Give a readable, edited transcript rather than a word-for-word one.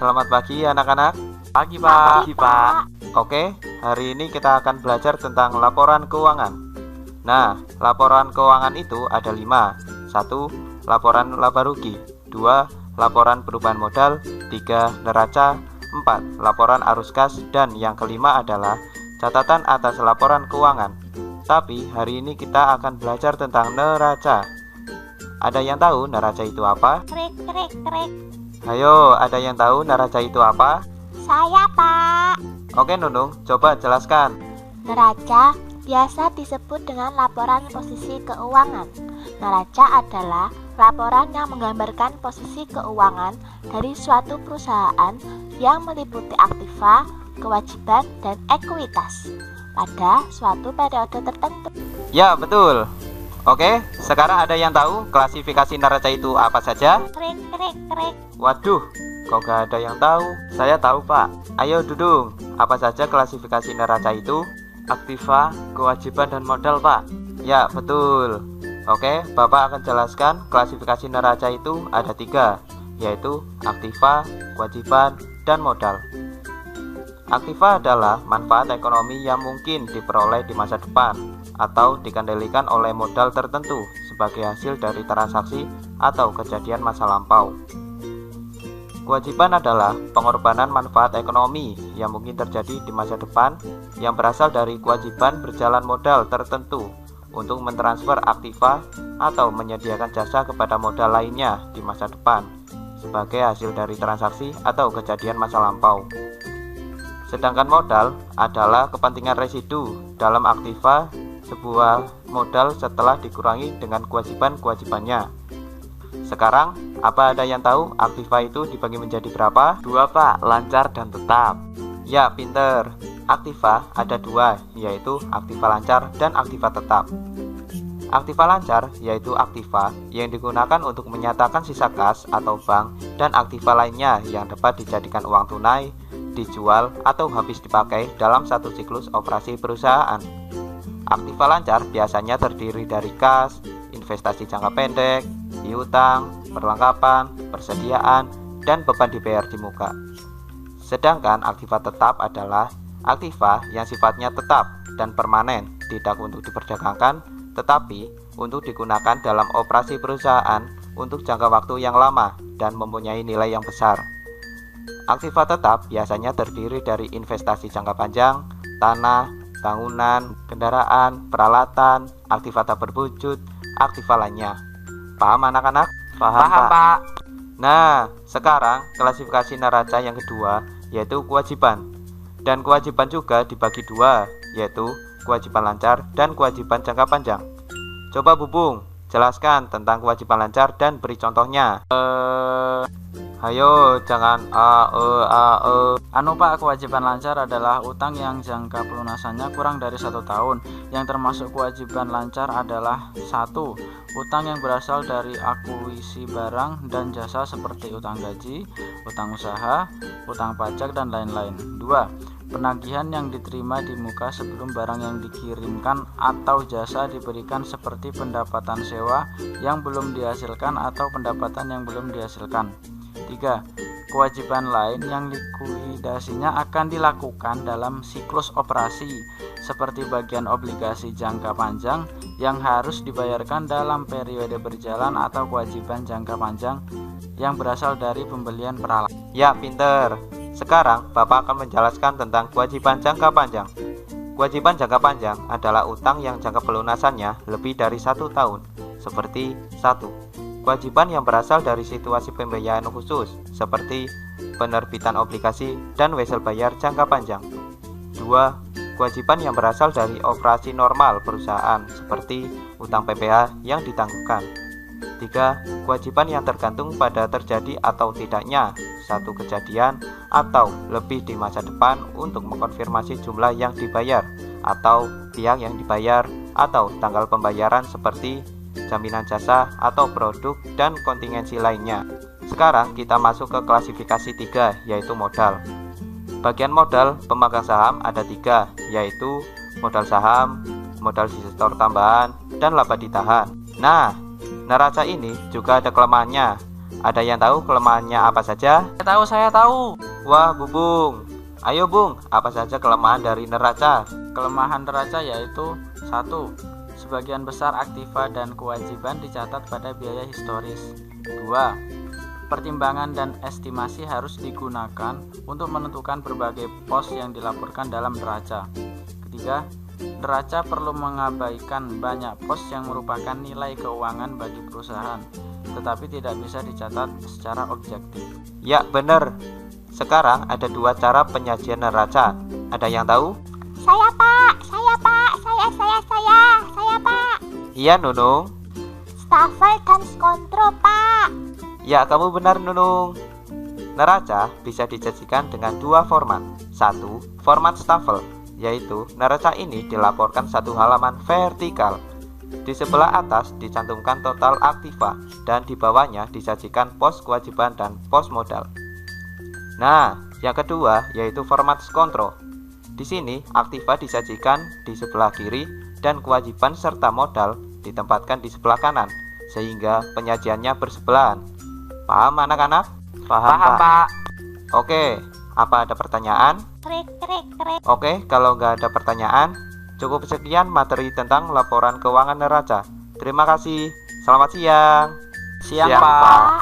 Selamat pagi anak-anak. Pagi Pak. Pagi, Pak. Oke, hari ini kita akan belajar tentang laporan keuangan. Nah, laporan keuangan itu ada 5. 1. Laporan laba rugi. 2. Laporan perubahan modal. 3. Neraca. 4. Laporan arus kas. Dan yang kelima adalah catatan atas laporan keuangan. Tapi hari ini kita akan belajar tentang neraca. Ada yang tahu neraca itu apa? Krik. Ayo, ada yang tahu neraca itu apa? Saya, Pak. Oke Nunung, coba jelaskan. Neraca biasa disebut dengan laporan posisi keuangan. Neraca adalah laporan yang menggambarkan posisi keuangan dari suatu perusahaan yang meliputi aktiva, kewajiban, dan ekuitas pada suatu periode tertentu. Ya, betul. Oke, sekarang ada yang tahu klasifikasi neraca itu apa saja? Krik. Waduh, kok gak ada yang tahu? Saya tahu Pak. Ayo Dudung, apa saja klasifikasi neraca itu? Aktiva, kewajiban, dan modal Pak. Ya, betul. Oke, Bapak akan jelaskan klasifikasi neraca itu ada 3, yaitu aktiva, kewajiban, dan modal. Aktiva adalah manfaat ekonomi yang mungkin diperoleh di masa depan atau dikendalikan oleh modal tertentu sebagai hasil dari transaksi atau kejadian masa lampau. Kewajiban adalah pengorbanan manfaat ekonomi yang mungkin terjadi di masa depan yang berasal dari kewajiban berjalan modal tertentu untuk mentransfer aktiva atau menyediakan jasa kepada modal lainnya di masa depan sebagai hasil dari transaksi atau kejadian masa lampau. Sedangkan modal adalah kepentingan residu dalam aktiva sebuah modal setelah dikurangi dengan kewajiban-kewajibannya. Sekarang, apa ada yang tahu aktiva itu dibagi menjadi berapa? 2 Pak, lancar dan tetap. Ya, pinter. Aktiva ada 2, yaitu aktiva lancar dan aktiva tetap. Aktiva lancar yaitu aktiva yang digunakan untuk menyatakan sisa kas atau bank dan aktiva lainnya yang dapat dijadikan uang tunai, dijual, atau habis dipakai dalam satu siklus operasi perusahaan. Aktiva lancar biasanya terdiri dari kas, investasi jangka pendek, piutang, perlengkapan, persediaan, dan beban dibayar di muka. Sedangkan aktiva tetap adalah aktiva yang sifatnya tetap dan permanen, tidak untuk diperdagangkan, tetapi untuk digunakan dalam operasi perusahaan untuk jangka waktu yang lama dan mempunyai nilai yang besar. Aktiva tetap biasanya terdiri dari investasi jangka panjang, tanah, bangunan, kendaraan, peralatan, aktiva tak berwujud, aktiva lainnya. Paham anak-anak? Paham Pak. Nah, sekarang klasifikasi neraca yang kedua yaitu kewajiban. Dan kewajiban juga dibagi 2, yaitu kewajiban lancar dan kewajiban jangka panjang. Coba Bubung, jelaskan tentang kewajiban lancar dan beri contohnya. Ayo, jangan Pak, kewajiban lancar adalah utang yang jangka pelunasannya kurang dari 1 tahun. Yang termasuk kewajiban lancar adalah 1. Utang yang berasal dari akuisisi barang dan jasa seperti utang gaji, utang usaha, utang pajak, dan lain-lain. 2. Penagihan yang diterima di muka sebelum barang yang dikirimkan atau jasa diberikan seperti pendapatan sewa yang belum dihasilkan atau pendapatan yang belum dihasilkan. 3. Kewajiban lain yang likuidasinya akan dilakukan dalam siklus operasi seperti bagian obligasi jangka panjang yang harus dibayarkan dalam periode berjalan atau kewajiban jangka panjang yang berasal dari pembelian peralatan. Ya, pinter. Sekarang Bapak akan menjelaskan tentang kewajiban jangka panjang. Kewajiban jangka panjang adalah utang yang jangka pelunasannya lebih dari 1 tahun. Seperti 1. Kewajiban yang berasal dari situasi pembiayaan khusus seperti penerbitan obligasi dan wesel bayar jangka panjang. 2. Kewajiban yang berasal dari operasi normal perusahaan seperti utang PPh yang ditangguhkan. 3. Kewajiban yang tergantung pada terjadi atau tidaknya satu kejadian atau lebih di masa depan untuk mengkonfirmasi jumlah yang dibayar atau pihak yang dibayar atau tanggal pembayaran seperti jaminan jasa atau produk dan kontingensi lainnya. Sekarang kita masuk ke klasifikasi 3, yaitu modal. Bagian modal pemegang saham ada 3, yaitu modal saham, modal disetor tambahan, dan laba ditahan. Nah, neraca ini juga ada kelemahannya. Ada yang tahu kelemahannya apa saja? Saya tahu. Wah, Bubung. Ayo Bung, apa saja kelemahan dari neraca? Kelemahan neraca yaitu 1. Sebagian besar aktiva dan kewajiban dicatat pada biaya historis. 2. Pertimbangan dan estimasi harus digunakan untuk menentukan berbagai pos yang dilaporkan dalam neraca. 3. Neraca perlu mengabaikan banyak pos yang merupakan nilai keuangan bagi perusahaan, tetapi tidak bisa dicatat secara objektif. Ya, benar. Sekarang ada 2 cara penyajian neraca. Ada yang tahu? Saya Pak, saya Pak. Iya, Nunung. Staffel dan skontro Pak. Ya, kamu benar, Nunung. Neraca bisa disajikan dengan 2 format. 1. Format staffel, yaitu neraca ini dilaporkan 1 halaman vertikal. Di sebelah atas dicantumkan total aktiva dan di bawahnya disajikan pos kewajiban dan pos modal. Nah, yang kedua yaitu format skontro. Di sini aktiva disajikan di sebelah kiri dan kewajiban serta modal ditempatkan di sebelah kanan, sehingga penyajiannya bersebelahan. Paham anak-anak? Paham, Pak. Oke, apa ada pertanyaan? Krik. Oke, kalau nggak ada pertanyaan, cukup sekian materi tentang laporan keuangan neraca. Terima kasih. Selamat siang. Siang, Siang, Pak. Pak.